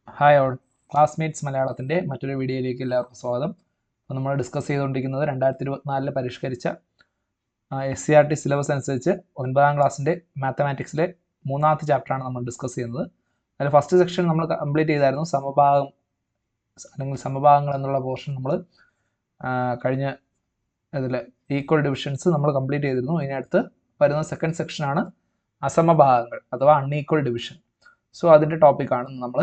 Hi all, classmates മലയാളത്തിൻ്റെ മറ്റൊരു വീഡിയോയിലേക്ക് എല്ലാവർക്കും സ്വാഗതം. അപ്പോൾ നമ്മൾ ഡിസ്കസ് ചെയ്തുകൊണ്ടിരിക്കുന്നത് 2024 പരിഷ്കരിച്ച SCERT സിലബസ് അനുസരിച്ച് 9ാം ക്ലാസ്സിൻ്റെ മാത്തമാറ്റിക്സിലെ 3ാമത്തെ ചാപ്റ്ററാണ് നമ്മൾ ഡിസ്കസ് ചെയ്യുന്നത്. അതിൽ ഫസ്റ്റ് സെക്ഷൻ നമ്മൾ കംപ്ലീറ്റ് ചെയ്തായിരുന്നു. സമഭാഗം അല്ലെങ്കിൽ സമഭാഗങ്ങൾ എന്നുള്ള പോർഷൻ നമ്മൾ കഴിഞ്ഞ ഇതിൽ ഈക്വൽ ഡിവിഷൻസ് നമ്മൾ കംപ്ലീറ്റ് ചെയ്തിരുന്നു. ഇതിനടുത്ത് വരുന്ന സെക്കൻഡ് സെക്ഷനാണ് അസമഭാഗങ്ങൾ അഥവാ അൺഈക്വൽ ഡിവിഷൻ. സോ അതിൻ്റെ ടോപ്പിക്കാണ് നമ്മൾ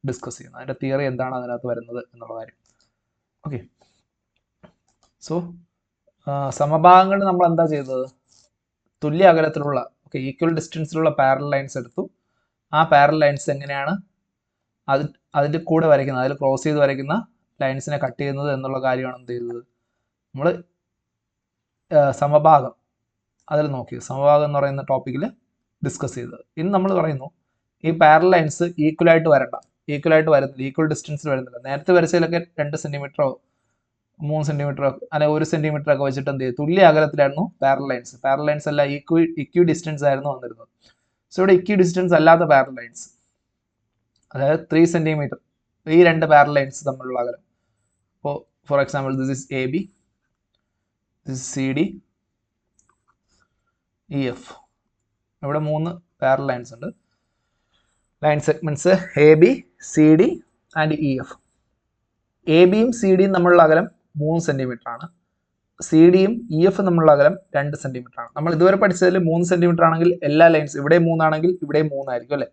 ഡിസ്കസ് ചെയ്യുന്നത്. അതിൻ്റെ തിയറി എന്താണ് അതിനകത്ത് വരുന്നത് എന്നുള്ള കാര്യം. ഓക്കെ, സോ സമഭാഗങ്ങൾ നമ്മൾ എന്താ ചെയ്തത്? തുല്യ അകലത്തിലുള്ള ഈക്വൽ ഡിസ്റ്റൻസിലുള്ള പാരലൽ ലൈൻസ് എടുത്തു. ആ പാരലൽ ലൈൻസ് എങ്ങനെയാണ് അതിൻ്റെ കൂടെ വരയ്ക്കുന്നത്, അതിൽ ക്രോസ് ചെയ്ത് വരയ്ക്കുന്ന ലൈൻസിനെ കട്ട് ചെയ്യുന്നത് എന്നുള്ള കാര്യമാണ് എന്ത് ചെയ്തത് നമ്മൾ സമഭാഗം അതിൽ നോക്കി. സമഭാഗം എന്ന് പറയുന്ന ടോപ്പിക്കിൽ ഡിസ്കസ് ചെയ്തത്. ഇനി നമ്മൾ പറയുന്നു ഈ പാരലൽ ലൈൻസ് ഈക്വലായിട്ട് വരുന്നില്ല, ഈക്വൽ ഡിസ്റ്റൻസിൽ വരുന്നില്ല. നേരത്തെ വരച്ചതിലൊക്കെ 2 സെന്റിമീറ്ററോ 3 സെന്റിമീറ്ററോ അല്ലെങ്കിൽ 1 സെന്റിമീറ്റർ ഒക്കെ വെച്ചിട്ട് എന്ത് ചെയ്യും, തുല്യ അകലത്തിലായിരുന്നു പാരലൽ ലൈൻസ് അല്ല ഇക്വി ഡിസ്റ്റൻസ് ആയിരുന്നു വന്നിരുന്നത്. സോ ഇവിടെ ഇക്വി ഡിസ്റ്റൻസ് അല്ലാത്ത പാരലൽ ലൈൻസ്, അതായത് 3 സെന്റിമീറ്റർ, ഈ 2 പാരലൽ ലൈൻസ് തമ്മിലുള്ള അകലം. അപ്പോൾ for example this is AB, this is CD, EF. ഇവിടെ 3 പാരലൽ ലൈൻസ് ഉണ്ട്. Line segments AB, CD and EF. ABയും CDയും തമ്മിലുള്ള അകലം 3 സെന്റിമീറ്റർ ആണ്. CDയും EF തമ്മിലുള്ള അകലം 2 സെന്റിമീറ്റർ ആണ്. നമ്മൾ ഇതുവരെ പഠിച്ചതിൽ 3 സെന്റിമീറ്റർ ആണെങ്കിൽ എല്ലാ ലൈൻസ് ഇവിടെ 3 ആണെങ്കിൽ ഇവിടെ 3 ആയിരിക്കും അല്ലേ?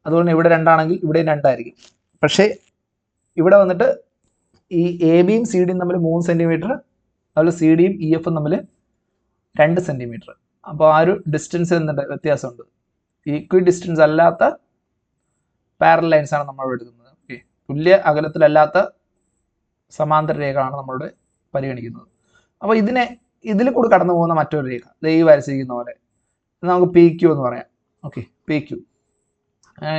അതുകൊണ്ട് ഇവിടെ 2 ആണെങ്കിൽ ഇവിടെ 2 ആയിരിക്കും. പക്ഷേ ഇവിടെ വന്നിട്ട് ഈ ABയും CDയും തമ്മിൽ 3 സെന്റിമീറ്റർ, അതുപോലെ CDയും EFും തമ്മിൽ 2 സെന്റിമീറ്റർ. അപ്പോൾ ആ ഒരു ഡിസ്റ്റൻസ് എന്തുണ്ട്, വ്യത്യാസമുണ്ട്. ഈക്വി ഡിസ്റ്റൻസ് അല്ലാത്ത പാരലൽ ലൈൻസ് ആണ് നമ്മൾ എടുക്കുന്നത്. ഓക്കെ, തുല്യ അകലത്തിലല്ലാത്ത സമാന്തര രേഖയാണ് നമ്മളിവിടെ പരിഗണിക്കുന്നത്. അപ്പോൾ ഇതിൽ കൂടി കടന്നു പോകുന്ന മറ്റൊരു രേഖ ഈ വരച്ചിരിക്കുന്ന പോലെ നമുക്ക് PQ എന്ന് പറയാം. Okay, PQ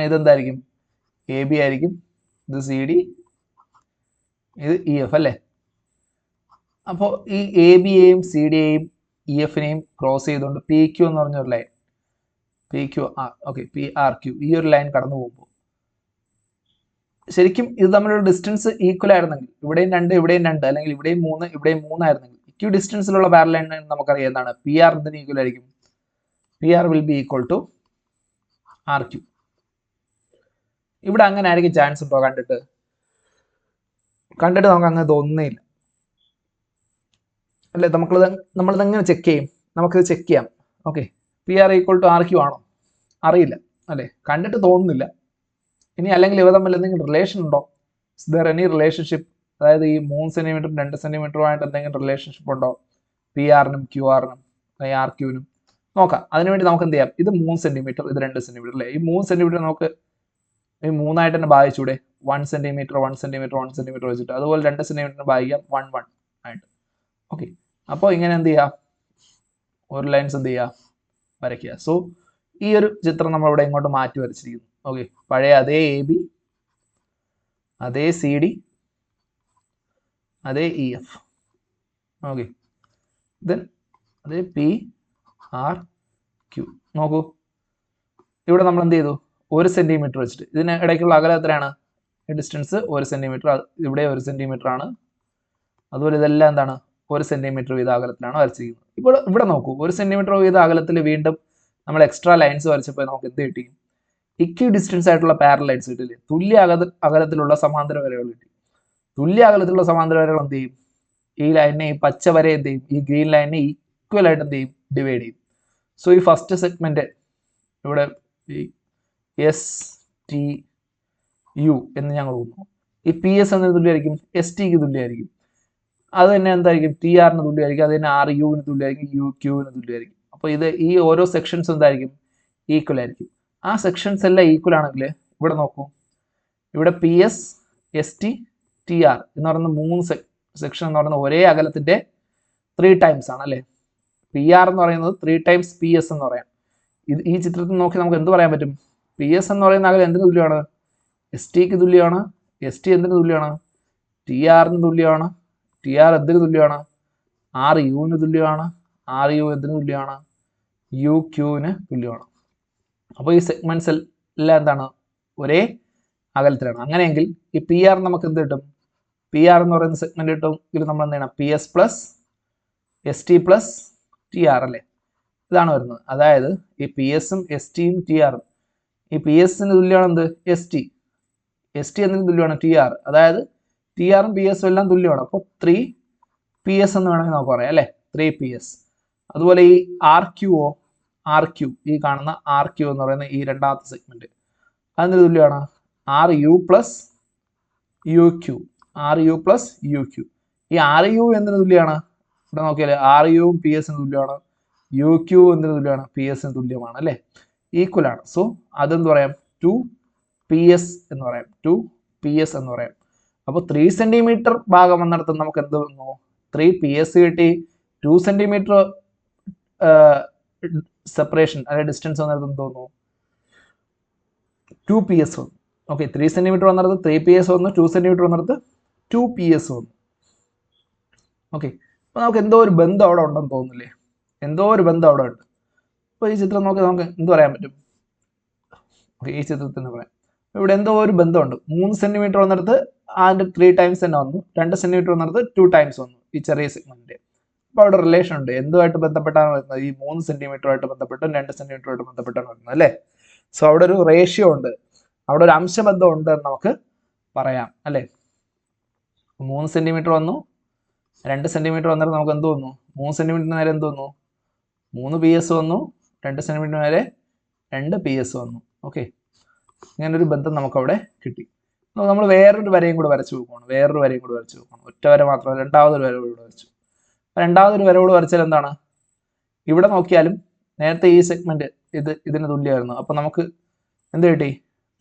ഇതെന്തായിരിക്കും? AB ആയിരിക്കും, ഇത് CD, ഇത് EF അല്ലേ? അപ്പോൾ ഈ ABയെയും CDയെയും EFനെയും ക്രോസ് ചെയ്തുകൊണ്ട് PQ എന്ന് പറഞ്ഞൊരു ലൈൻ, PQR, ഓക്കെ, PRQ, ഈ ഒരു ലൈൻ കടന്നു പോകുമ്പോൾ ശരിക്കും ഇത് തമ്മിലുള്ള ഡിസ്റ്റൻസ് ഈക്വൽ ആയിരുന്നെങ്കിൽ ഇവിടെയും 2 ഇവിടെയും 2 അല്ലെങ്കിൽ ഇവിടെയും 3 ഇവിടെയും 3 ആയിരുന്നെങ്കിൽ ഇക്വി ഡിസ്റ്റൻസിലുള്ള പാരലൽ ലൈൻ നമുക്കറിയാം എന്താണ്, PR എന്തിന് ഈക്വൽ ആയിരിക്കും? PR will be equal to RQ. ഇവിടെ അങ്ങനെ ആയിരിക്കും ചാൻസ് ഉണ്ടോ? കണ്ടിട്ട് നമുക്ക് അങ്ങനെ തോന്നുന്നില്ല അല്ലേ? നമ്മളിതെങ്ങനെ ചെക്ക് ചെയ്യും? നമുക്കിത് ചെക്ക് ചെയ്യാം. Okay, PR equal to RQ ആണോ? അറിയില്ല അല്ലേ, കണ്ടിട്ട് തോന്നുന്നില്ല. ഇനി അല്ലെങ്കിൽ ഇവ തമ്മിൽ എന്തെങ്കിലും റിലേഷൻ ഉണ്ടോ? Is there any relationship? അതായത് ഈ 3 സെന്റിമീറ്ററും 2 സെന്റിമീറ്ററുമായിട്ട് എന്തെങ്കിലും റിലേഷൻഷിപ്പ് ഉണ്ടോ PRനും QRനും അല്ലെങ്കിൽ RQനും? നോക്കാം. അതിനുവേണ്ടി നമുക്ക് എന്ത് ചെയ്യാം, ഇത് 3 സെന്റിമീറ്റർ, ഇത് 2 സെന്റിമീറ്റർ അല്ലേ? ഈ 3 സെന്റിമീറ്റർ നമുക്ക് ഈ 3 ആയിട്ട് തന്നെ ഭാഗിച്ചൂടെ? 1 സെന്റിമീറ്റർ 1 സെന്റിമീറ്റർ 1 സെന്റിമീറ്റർ വെച്ചിട്ട്. അതുപോലെ 2 സെന്റിമീറ്ററിന് ഭാഗിക്കാം 1 1 ആയിട്ട്. ഓക്കെ, അപ്പോൾ ഇങ്ങനെ എന്ത് ചെയ്യുക, ഒരു ലൈൻസ് എന്ത് ചെയ്യുക, വരയ്ക്കുക. സോ ഈ ഒരു ചിത്രം നമ്മൾ ഇവിടെ ഇങ്ങോട്ട് മാറ്റി വരച്ചിരിക്കുന്നു. ഓക്കെ, പഴയ അതേ AB, അതേ CD, അതേ EF. ഓക്കെ, ദെൻ അതേ PRQ. നോക്കൂ, ഇവിടെ നമ്മൾ എന്ത് ചെയ്തു, 1 സെന്റിമീറ്റർ വെച്ചിട്ട് ഇതിന് ഇടയ്ക്കുള്ള അകലം എത്രയാണ്? ഈ ഡിസ്റ്റൻസ് 1 സെന്റിമീറ്റർ, ഇവിടെ 1 സെന്റിമീറ്റർ ആണ്. അതുപോലെ ഇതെല്ലാം എന്താണ്, 1 സെന്റിമീറ്റർ വീത അകലത്തിലാണ് വരച്ചിരിക്കുന്നത്. ഇപ്പോൾ ഇവിടെ നോക്കൂ, 1 സെന്റിമീറ്റർ വീത അകലത്തിൽ വീണ്ടും നമ്മൾ എക്സ്ട്രാ ലൈൻസ് വരച്ചപ്പോൾ നമുക്ക് എന്ത് കിട്ടി? ഇക്വി ഡിസ്റ്റൻസ് ആയിട്ടുള്ള പാരലൽ ലൈൻസ് കിട്ടില്ലേ? തുല്യ അകലത്തിലുള്ള സമാന്തര വരകൾ കിട്ടി. തുല്യ അകലത്തിലുള്ള സമാന്തര വരകൾ എന്ത് ചെയ്യും? ഈ ലൈനിനെ, ഈ പച്ച വര എന്ത് ചെയ്യും, ഈ ഗ്രീൻ ലൈനിനെ ഈക്വൽ ആയിട്ട് എന്ത് ചെയ്യും, ഡിവൈഡ് ചെയ്യും. സോ ഈ ഫസ്റ്റ് സെഗ്മെന്റ് ഇവിടെ STU എന്ന് ഞങ്ങൾ കൊടുക്കുന്നു. ഈ PS എന്നതിന് തുല്യമായിരിക്കും STക്ക് തുല്യമായിരിക്കും. അത് തന്നെ എന്തായിരിക്കും, TRന് തുല്യമായിരിക്കും. അത് തന്നെ RUവിന് തുല്യമായിരിക്കും, UQവിന് തുല്യമായിരിക്കും. അപ്പോൾ ഈ ഓരോ സെക്ഷൻസും എന്തായിരിക്കും, ഈക്വൽ ആയിരിക്കും. ആ സെക്ഷൻസ് എല്ലാം ഈക്വൽ ആണെങ്കിൽ ഇവിടെ നോക്കൂ, ഇവിടെ PS ST TR എന്ന് പറയുന്ന 3 സെക്ഷൻ എന്ന് പറയുന്നത് ഒരേ അകലത്തിന്റെ 3 ടൈംസ് ആണ് അല്ലേ? PR എന്ന് പറയുന്നത് 3 ടൈംസ് PS എന്ന് പറയാം. ഈ ചിത്രത്തിൽ നോക്കി നമുക്ക് എന്ത് പറയാൻ പറ്റും? PS എന്ന് പറയുന്ന അകലം എന്തിന് തുല്യമാണ്? STക്ക് തുല്യമാണ്. ST എന്തിന് തുല്യമാണ്? TRന് തുല്യമാണ്. TR എന്തിന് തുല്യമാണ്? RUവിന് തുല്യമാണ്. RU എന്തിന് തുല്യമാണ്? UQവിന് തുല്യമാണ്. അപ്പോൾ ഈ സെഗ്മെന്റ്സ് എല്ലാം എന്താണ്, ഒരേ അകലത്തിലാണ്. അങ്ങനെയെങ്കിൽ ഈ പി ആർ നമുക്ക് എന്ത് കിട്ടും? പി ആർ എന്ന് പറയുന്ന സെഗ്മെന്റ് കിട്ടും. ഇതിൽ നമ്മൾ എന്ത് ചെയ്യണം? P S plus S T plus T R അല്ലേ, ഇതാണ് വരുന്നത്. അതായത് ഈ പി എസും എസ് ടിയും ടി ആറും, ഈ പി എസിന് തുല്യമാണ് എന്ത്? S T. എസ് ടി എന്നതിന് തുല്യമാണ് ടി ആർ. അതായത് ടി ആറും പി എസും എല്ലാം തുല്യമാണ്. അപ്പോൾ 3 പി എസ് എന്ന് വേണമെങ്കിൽ നമുക്ക് പറയാം അല്ലേ, 3 പി എസ്. അതുപോലെ ഈ ആർ ക്യൂഒ, ആർ ക്യൂ, ഈ കാണുന്ന ആർ ക്യൂ എന്ന് പറയുന്ന ഈ രണ്ടാമത്തെ സെഗ്മെന്റ് അതിന് തുല്യമാണ് R U plus U Q. R U plus U Q. ഈ ആർ യു എന്തിനു തുല്യമാണ്? ഇവിടെ നോക്കിയാലേ ആർ യുവും പി എസിന് തുല്യമാണ്, യു ക്യൂ എന്തിനു തുല്യമാണ്? പി എസിന് തുല്യമാണ് അല്ലേ, ഈക്വൽ ആണ്. സോ അതെന്ത് പറയാം? 2 പി എസ് എന്ന് പറയാം, 2 പി എസ് എന്ന് പറയാം. അപ്പോൾ 3 സെന്റിമീറ്റർ ഭാഗം വന്നിടത്ത് നമുക്ക് എന്ത് വന്നു? 3 പി എസ് കിട്ടി. 2 സെന്റിമീറ്റർ സെപ്പറേഷൻ അതായത് ഡിസ്റ്റൻസ് വന്നിടത്ത് എന്ത് തോന്നുന്നു? 2 പി എസ് വന്നു. ഓക്കെ, 3 സെന്റിമീറ്റർ വന്നിടത്ത് 3 പി എസ് വന്നു, 2 സെന്റിമീറ്റർ വന്നിടത്ത് 2 പി എസ് വന്നു. ഓക്കെ, അപ്പോൾ നമുക്ക് എന്തോ ഒരു ബന്ധം അവിടെ ഉണ്ടെന്ന് തോന്നുന്നില്ലേ? എന്തോ ഒരു ബന്ധം അവിടെ ഉണ്ട്. അപ്പോൾ ഈ ചിത്രം നോക്കി നമുക്ക് എന്ത് പറയാൻ പറ്റും? ഓക്കെ, ഈ ചിത്രത്തിൽ നിന്ന് പറയാം, ഇവിടെ എന്തോ ഒരു ബന്ധമുണ്ട്. 3 സെന്റിമീറ്റർ വന്നിടത്ത് അതിൻ്റെ 3 ടൈംസ് തന്നെ വന്നു, 2 സെന്റിമീറ്റർ വന്നിടത്ത് 2 ടൈംസ് വന്നു ഈ ചെറിയ സെഗ്മെന്റിന്റെ. അപ്പോൾ അവിടെ റിലേഷൻ ഉണ്ട്. എന്തുമായിട്ട് ബന്ധപ്പെട്ടാണ് വരുന്നത്? ഈ 3 സെന്റിമീറ്ററുമായിട്ട് ബന്ധപ്പെട്ടും 2 സെന്റിമീറ്ററുമായിട്ട് ബന്ധപ്പെട്ടാണ് വരുന്നത് അല്ലേ. സോ അവിടെ ഒരു റേഷ്യോ ഉണ്ട്, അവിടെ ഒരു അംശബന്ധം ഉണ്ട് എന്ന് നമുക്ക് പറയാം അല്ലേ. 3 സെന്റിമീറ്റർ വന്നു, 2 സെന്റിമീറ്റർ വന്നിട്ട് നമുക്ക് എന്ത് വന്നു? 3 സെന്റിമീറ്ററിന് നേരെ എന്ത് വന്നു? 3 പി എസ് വന്നു, 2 സെന്റിമീറ്റർ നേരെ 2 പി എസ് വന്നു. ഓക്കെ, ഇങ്ങനൊരു ബന്ധം നമുക്കവിടെ കിട്ടി. നമ്മൾ വേറൊരു വരയും കൂടെ വരച്ചു നോക്കണം, വേറൊരു വരയും കൂടെ വരച്ചു നോക്കണം. ഒറ്റ വര മാത്രമല്ല, രണ്ടാമതൊരു വര കൂടെ വരച്ചു. രണ്ടാമതൊരു വര കൂടെ വരച്ചാൽ എന്താണ്? ഇവിടെ നോക്കിയാലും നേരത്തെ ഈ സെഗ്മെന്റ് ഇതിന് തുല്യമായിരുന്നു. അപ്പൊ നമുക്ക് എന്ത് കിട്ടി?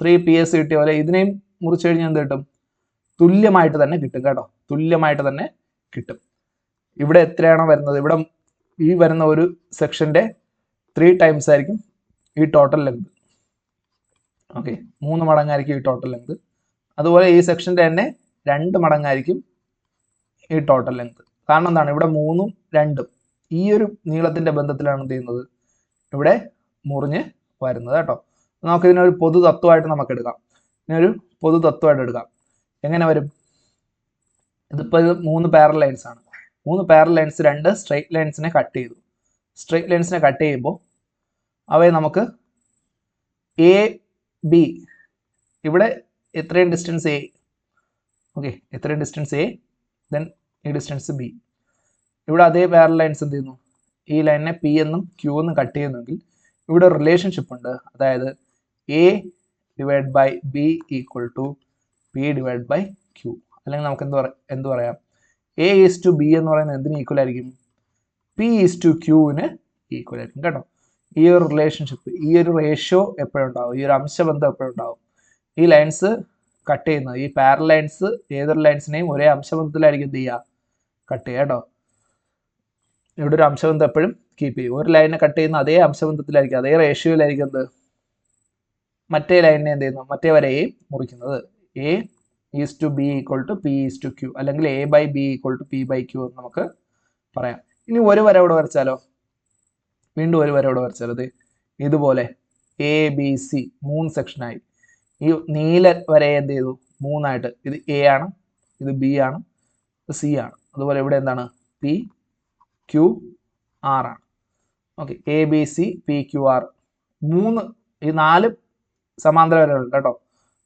3 പി എസ് കിട്ടിയ പോലെ ഇതിനെയും മുറിച്ചു കഴിഞ്ഞാൽ എന്ത് കിട്ടും? തുല്യമായിട്ട് തന്നെ കിട്ടും കേട്ടോ, തുല്യമായിട്ട് തന്നെ കിട്ടും. ഇവിടെ എത്രയാണോ വരുന്നത്, ഇവിടെ ഈ വരുന്ന ഒരു സെക്ഷന്റെ 3 ടൈംസ് ആയിരിക്കും ഈ ടോട്ടൽ ലെങ്ത്. ഓക്കെ, 3 മടങ്ങായിരിക്കും ഈ ടോട്ടൽ ലെങ്ത്. അതുപോലെ ഈ സെക്ഷന്റെ തന്നെ 2 മടങ്ങായിരിക്കും ഈ ടോട്ടൽ ലെങ്ത്. കാരണം എന്താണ്? ഇവിടെ 3ഉം 2ഉം ഈ ഒരു നീളത്തിന്റെ ബന്ധത്തിലാണ് എന്ത് ചെയ്യുന്നത്? ഇവിടെ മുറിഞ്ഞ് വരുന്നത് കേട്ടോ. നമുക്ക് ഇതിനൊരു പൊതു തത്വമായിട്ട് നമുക്ക് എടുക്കാം. ഇതിനൊരു പൊതു തത്വമായിട്ട് എടുക്കാം. എങ്ങനെ വരും? ഇതിപ്പോൾ ഇത് 3 പാരലൽ ലൈൻസ് ആണ്. 3 പാരലൽ ലൈൻസ് 2 സ്ട്രെയിറ്റ് ലൈൻസിനെ കട്ട് ചെയ്തു. സ്ട്രെയിറ്റ് ലൈൻസിനെ കട്ട് ചെയ്യുമ്പോൾ അവയെ നമുക്ക് എ ബി, ഇവിടെ എത്രയും ഡിസ്റ്റൻസ് എ, ഓക്കെ, എത്രയും ഡിസ്റ്റൻസ് എ, ദെൻ ഈ ഡിസ്റ്റൻസ് ബി. ഇവിടെ അതേ പാരലൽ ലൈൻസ് എന്ത് ചെയ്യുന്നു? ഈ ലൈനിനെ പി എന്നും ക്യൂ എന്നും കട്ട് ചെയ്യുന്നെങ്കിൽ ഇവിടെ റിലേഷൻഷിപ്പ് ഉണ്ട്. അതായത് A divide by B equal to P divide by Q. അല്ലെങ്കിൽ നമുക്ക് എന്ത് പറയാം? എ ഈസ് ടു ബി എന്ന് പറയുന്നത് എന്തിന് ഈക്വൽ ആയിരിക്കും? പി ഈസ് ടു ക്യൂവിന് ഈക്വൽ ആയിരിക്കും കേട്ടോ. ഈ ഒരു റിലേഷൻഷിപ്പ്, ഈ ഒരു റേഷ്യോ എപ്പോഴും ഉണ്ടാവും, ഈ ഒരു അംശബന്ധം എപ്പോഴും ഉണ്ടാവും. ഈ ലൈൻസ് കട്ട് ചെയ്യുന്നത്, ഈ പാരലൽ ലൈൻസ് ഏതൊരു ലൈൻസിനെയും ഒരേ അംശബന്ധത്തിലായിരിക്കും എന്ത് ചെയ്യുക? കട്ട് ചെയ്യുക കേട്ടോ. ഇവിടെ ഒരു അംശബന്ധം എപ്പോഴും കീപ്പ് ചെയ്യും. ഒരു ലൈനെ കട്ട് ചെയ്യുന്ന അതേ അംശബന്ധത്തിലായിരിക്കും, അതേ റേഷ്യോയിലായിരിക്കും എന്ത്? മറ്റേ ലൈനിനെ എന്ത് ചെയ്യുന്നു? മറ്റേ വരയെയും മുറിക്കുന്നത്. A is to B equal to P is to Q, അല്ലെങ്കിൽ A by B equal to P by Q എന്ന് നമുക്ക് പറയാം. ഇനി ഒരു വര ഇവിടെ വരച്ചാലോ? വീണ്ടും ഒരു വര ഇവിടെ വരച്ചാലോ? അത് ഇതുപോലെ എ ബി സി 3 സെക്ഷനായി. ഈ നീല വരയെ എന്ത് ചെയ്തു? 3ആയിട്ട്. ഇത് എ ആണ്, ഇത് ബി ആണ്, ഇത് സി ആണ്. അതുപോലെ ഇവിടെ എന്താണ്? പി ക്യൂ ആർ ആണ്. Okay, A B C P Q R 3, ഈ 4 സമാന്തര വരകളുണ്ട് കേട്ടോ.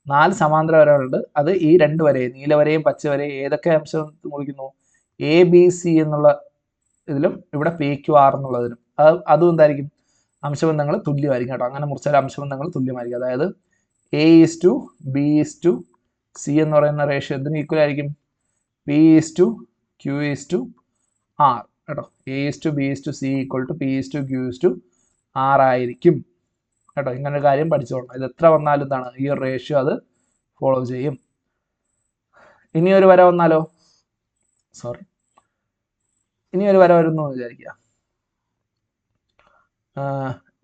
4 സമാന്തര വരകളുണ്ട്. അത് ഈ 2 വരയും, നീലവരയും പച്ചവരയും ഏതൊക്കെ അംശം മുറിക്കുന്നു? എ ബി സി എന്നുള്ള ഇതിലും ഇവിടെ പി ക്യു ആർ എന്നുള്ളതിലും അതും എന്തായിരിക്കും? അംശബന്ധങ്ങൾ തുല്യമായിരിക്കും കേട്ടോ. അങ്ങനെ മുറിച്ചാൽ അംശബന്ധങ്ങൾ തുല്യമായിരിക്കും. അതായത് A is to B is to C എന്ന് പറയുന്ന റേഷ്യോ എന്തിന് ഈക്വൽ ആയിരിക്കും? P is to Q is to R കേട്ടോ. A is to B is to C equal to P is to Q is to R ആയിരിക്കും കേട്ടോ. ഇങ്ങനൊരു കാര്യം പഠിച്ചോളണം. ഇത് എത്ര വന്നാലും എന്താണ്? ഈ ഒരു റേഷ്യോ അത് ഫോളോ ചെയ്യും. ഇനി ഒരു വര വന്നാലോ? സോറി, ഇനി ഒരു വര വരുന്നു എന്ന് വിചാരിക്കുക.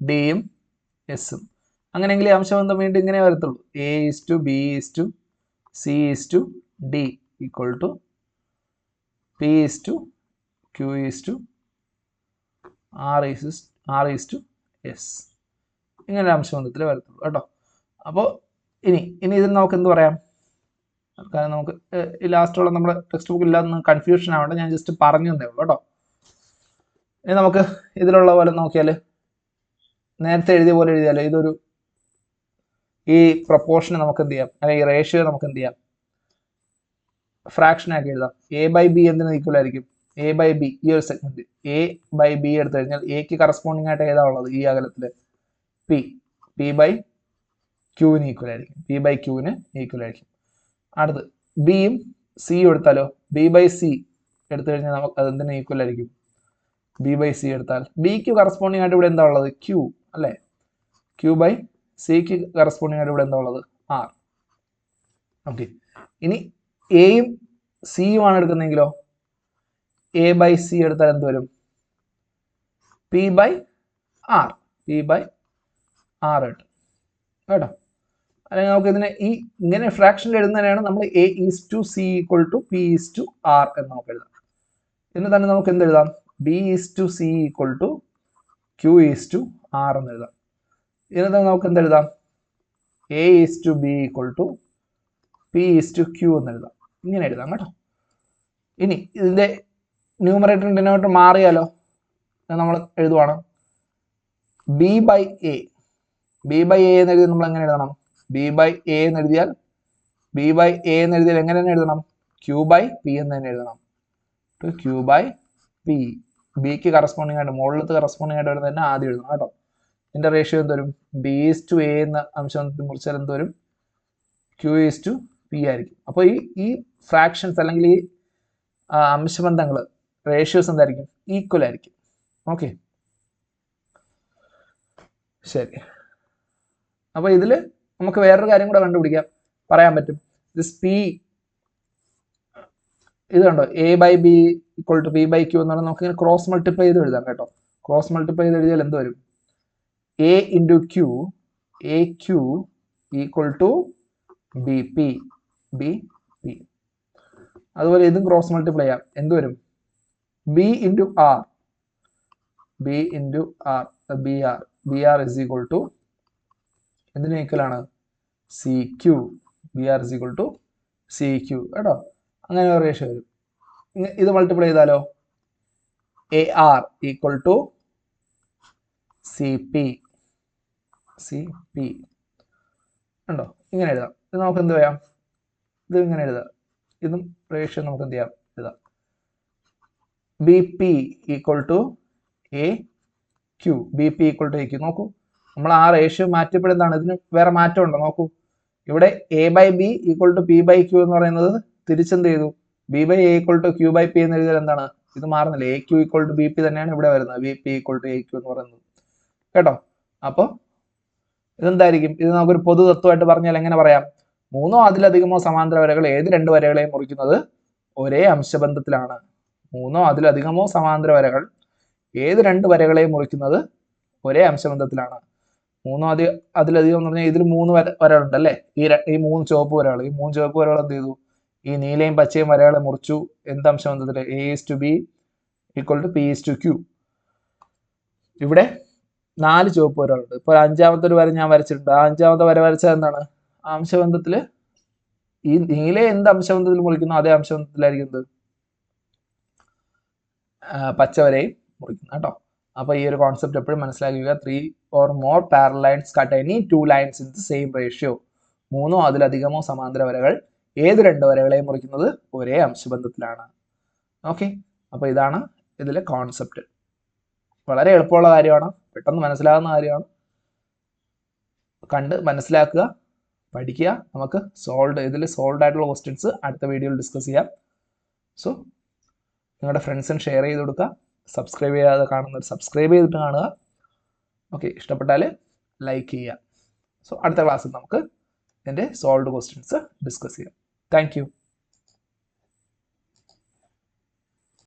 ഡിയും എസും. അങ്ങനെയെങ്കിൽ അംശബന്ധം വീണ്ടും ഇങ്ങനെ വരത്തുള്ളൂ. A is to B is to C is to D equal to P is to Q is to R is to S. ഇങ്ങനെ അംശബന്ധത്തിൽ വരത്തുള്ളൂ കേട്ടോ. അപ്പോൾ ഇനി ഇതിന് നമുക്ക് എന്ത് പറയാം? കാരണം നമുക്ക് ഈ ലാസ്റ്റുള്ള നമ്മുടെ ടെക്സ്റ്റ് ബുക്ക് ഇല്ലാതെ കൺഫ്യൂഷൻ ആവണ്ട, ഞാൻ ജസ്റ്റ് പറഞ്ഞു തന്നേ ഉള്ളൂ കേട്ടോ. ഇനി നമുക്ക് ഇതിലുള്ള പോലെ നോക്കിയാൽ, നേരത്തെ എഴുതിയ പോലെ എഴുതിയാൽ ഇതൊരു ഈ പ്രൊപ്പോർഷനെ നമുക്ക് എന്ത് ചെയ്യാം, അല്ലെങ്കിൽ ഈ റേഷ്യോ നമുക്ക് എന്ത് ചെയ്യാം, ഫ്രാക്ഷൻ ആക്കി എഴുതാം. എ ബൈ ബി എന്തിന് ഈക്വൽ ആയിരിക്കും? എ ബൈ ബി, ഈ ഒരു സെഗ്മെന്റ് എ ബൈ ബി എടുത്തു കഴിഞ്ഞാൽ എക്ക് കറസ്പോണ്ടിങ് ആയിട്ട് ഏതാ ഉള്ളത് ഈ അകലത്തില്? പി. പി ബൈ ക്യൂവിന് ഈക്വൽ ആയിരിക്കും. പി ബൈ ക്യൂവിന് ഈക്വൽ ആയിരിക്കും. അടുത്ത് ബിയും സിയും എടുത്താലോ? ബി ബൈ സി എടുത്തു കഴിഞ്ഞാൽ നമുക്ക് അത് എന്തിന് ഈക്വൽ ആയിരിക്കും? ബി ബൈ സി എടുത്താൽ ബിക്ക് കറസ്പോണ്ടിങ് ആയിട്ട് ഇവിടെ എന്താ ഉള്ളത്? ക്യൂ അല്ലേ? ക്യൂ ബൈ സിക്ക് കറസ്പോണ്ടിങ് ആയിട്ട് ഇവിടെ എന്താ ഉള്ളത്? ആർ. ഓക്കെ. ഇനി എയും സിയും ആണ് എടുക്കുന്നതെങ്കിലോ? എ ബൈ സി എടുത്താൽ എന്ത് വരും? P by R. P by R കിട്ടും കേട്ടോ. അല്ലെങ്കിൽ നമുക്ക് ഇതിനെ ഈ ഇങ്ങനെ ഫ്രാക്ഷനിൽ എഴുതുന്നതിനാണ് നമ്മൾ A is to C equal to P is to R എന്ന് നമുക്ക് എഴുതാം. ഇതിന് തന്നെ നമുക്ക് എന്ത് എഴുതാം? B is to C equal to Q is to R എന്ന് എഴുതാം. ഇതിന് തന്നെ നമുക്ക് എന്ത് എഴുതാം? A is to B equal to P is to Q എന്ന് എഴുതാം. ഇങ്ങനെ എഴുതാം കേട്ടോ. ഇനി ഇതിന്റെ ന്യൂമറേറ്റർ ഡിനോമിനേറ്റർ മാറിയാലോ? നമ്മൾ എഴുതുവാണ് B by A. B by A എന്ന് എഴുതി നമ്മൾ എങ്ങനെ എഴുതണം? ബി ബൈ എ എന്ന് എഴുതിയാൽ എങ്ങനെ തന്നെ എഴുതണം? ക്യൂ ബൈ പി എന്ന് തന്നെ എഴുതണം. Q by P. ബിക്ക് കറസ്പോണ്ടിങ് ആയിട്ട് മുകളിലത്തെ കറസ്പോണ്ടിങ് ആയിട്ട് വരുന്നത് തന്നെ ആദ്യം എഴുതണം കേട്ടോ. ഇതിന്റെ റേഷ്യോ എന്ത് വരും? ബി ഈസ് ടു എ എന്ന അംശബന്ധത്തിൽ മുറിച്ചാൽ എന്ത് വരും? ക്യൂ ഈസ് ടു പി ആയിരിക്കും. അപ്പോൾ ഈ ഫ്രാക്ഷൻസ് അല്ലെങ്കിൽ ഈ അംശബന്ധങ്ങൾ റേഷ്യോസ് എന്തായിരിക്കും? ഈക്വൽ ആയിരിക്കും. ഓക്കെ, ശരി. അപ്പോൾ ഇതിൽ നമുക്ക് വേറൊരു കാര്യം കൂടെ കണ്ടുപിടിക്കാം, പറയാൻ പറ്റും. ദിസ് പി ഇത് കണ്ടോ, A by B equal to P by Q എന്ന് പറഞ്ഞാൽ നമുക്ക് ഇങ്ങനെ ക്രോസ് മൾട്ടിപ്ലൈ ചെയ്ത് എഴുതാം കേട്ടോ. ക്രോസ് മൾട്ടിപ്ലൈ ചെയ്ത് എഴുതിയാൽ എന്ത് വരും? A into Q, A Q equal to B P, B P. അതുപോലെ ഇതും ക്രോസ് മൾട്ടിപ്ലൈ ചെയ്യാം. എന്ത് വരും? B into R, B into R, B R, B R is equal to എന്തിന് ഈക്വൽ ആണ്? C Q. B R is equal to C Q കേട്ടോ. അങ്ങനെ ഒരു റേഷ്യോ വരും. ഇത് മൾട്ടിപ്ലൈ ചെയ്താലോ? A R equal to C P, C P ഉണ്ടോ? ഇങ്ങനെ എഴുതാം. ഇത് നമുക്ക് എന്ത് ചെയ്യാം? ഇത് ഇങ്ങനെ എഴുതാം. ഇതും റേഷ്യോ നമുക്ക് എന്ത് ചെയ്യാം? എഴുതാം. B P equal to A Q, B P equal to A Q. നോക്കൂ, നമ്മൾ ആ റേഷ്യോ മാറ്റിയപ്പോൾ എന്താണ്? ഇതിന് വേറെ മാറ്റം ഉണ്ടോ? നോക്കൂ, ഇവിടെ A by B equal to P by Q എന്ന് പറയുന്നത് തിരിച്ചെന്ത് ചെയ്തു? B by A equal to Q by P എന്ന് എഴുതിയാൽ എന്താണ്? ഇത് മാറുന്നില്ല. A Q equal to B P തന്നെയാണ് ഇവിടെ വരുന്നത്. B P equal to A Q എന്ന് പറയുന്നത് കേട്ടോ. അപ്പോൾ ഇതെന്തായിരിക്കും? ഇത് നമുക്കൊരു പൊതു തത്വമായിട്ട് പറഞ്ഞാൽ എങ്ങനെ പറയാം? മൂന്നോ അതിലധികമോ സമാന്തര വരകൾ ഏത് രണ്ട് വരകളെയും മുറിക്കുന്നത് ഒരേ അംശബന്ധത്തിലാണ്. മൂന്നോ അതിലധികമോ സമാന്തര വരകൾ ഏത് രണ്ട് വരകളെയും മുറിക്കുന്നത് ഒരേ അംശബന്ധത്തിലാണ്. മൂന്നോ അതിലധികം എന്ന് പറഞ്ഞാൽ ഇതിൽ മൂന്ന് വരകളുണ്ട് അല്ലേ? ഈ മൂന്ന് ചുവപ്പ് വരകൾ. ഈ മൂന്ന് ചുവപ്പ് വരകൾ എന്ത് ചെയ്തു? ഈ നീലയും പച്ചയും വരകളെ മുറിച്ചു. എന്ത് അംശബന്ധത്തിൽ? A is to B equal to P is to Q. ഇവിടെ 4 ചുവപ്പ് വരകളുണ്ട്. ഇപ്പോൾ അഞ്ചാമത്തെ ഒരു വര ഞാൻ വരച്ചിട്ടുണ്ട്. ആ അഞ്ചാമത്തെ വര വരച്ചത് എന്താണ്? അംശബന്ധത്തിൽ ഈ നീല എന്ത് അംശബന്ധത്തിൽ മുറിക്കുന്നു അതേ അംശബന്ധത്തിലായിരിക്കും പച്ചവരെയും മുറിക്കുന്നു കേട്ടോ. അപ്പോൾ ഈ ഒരു കോൺസെപ്റ്റ് എപ്പോഴും മനസ്സിലാക്കുക. 3 or more parallel lines cut any 2 lines in the same ratio. മൂന്നോ അതിലധികമോ സമാന്തര വരകൾ ഏത് രണ്ട് വരകളെയും മുറിക്കുന്നത് ഒരേ അംശബന്ധത്തിലാണ്. ഓക്കെ, അപ്പോൾ ഇതാണ് ഇതിലെ കോൺസെപ്റ്റ്. വളരെ എളുപ്പമുള്ള കാര്യമാണ്, പെട്ടെന്ന് മനസ്സിലാകുന്ന കാര്യമാണ്. കണ്ട് മനസ്സിലാക്കുക, പഠിക്കുക. നമുക്ക് ഇതിൽ സോൾവ് ആയിട്ടുള്ള ക്വസ്റ്റ്യൻസ് അടുത്ത വീഡിയോയിൽ ഡിസ്കസ് ചെയ്യാം. സോ നിങ്ങളുടെ ഫ്രണ്ട്സിന് ഷെയർ ചെയ്ത് കൊടുക്കുക. സബ്സ്ക്രൈബ് ചെയ്യാതെ കാണുന്നവർ സബ്സ്ക്രൈബ് ചെയ്തിട്ട് കാണുക. ഓക്കെ, ഇഷ്ടപ്പെട്ടാൽ ലൈക്ക് ചെയ്യുക. സോ അടുത്ത ക്ലാസ്സിൽ നമുക്ക് ഇതിൻ്റെ സോൾവ്ഡ് ക്വസ്റ്റ്യൻസ് ഡിസ്കസ് ചെയ്യാം. Thank you.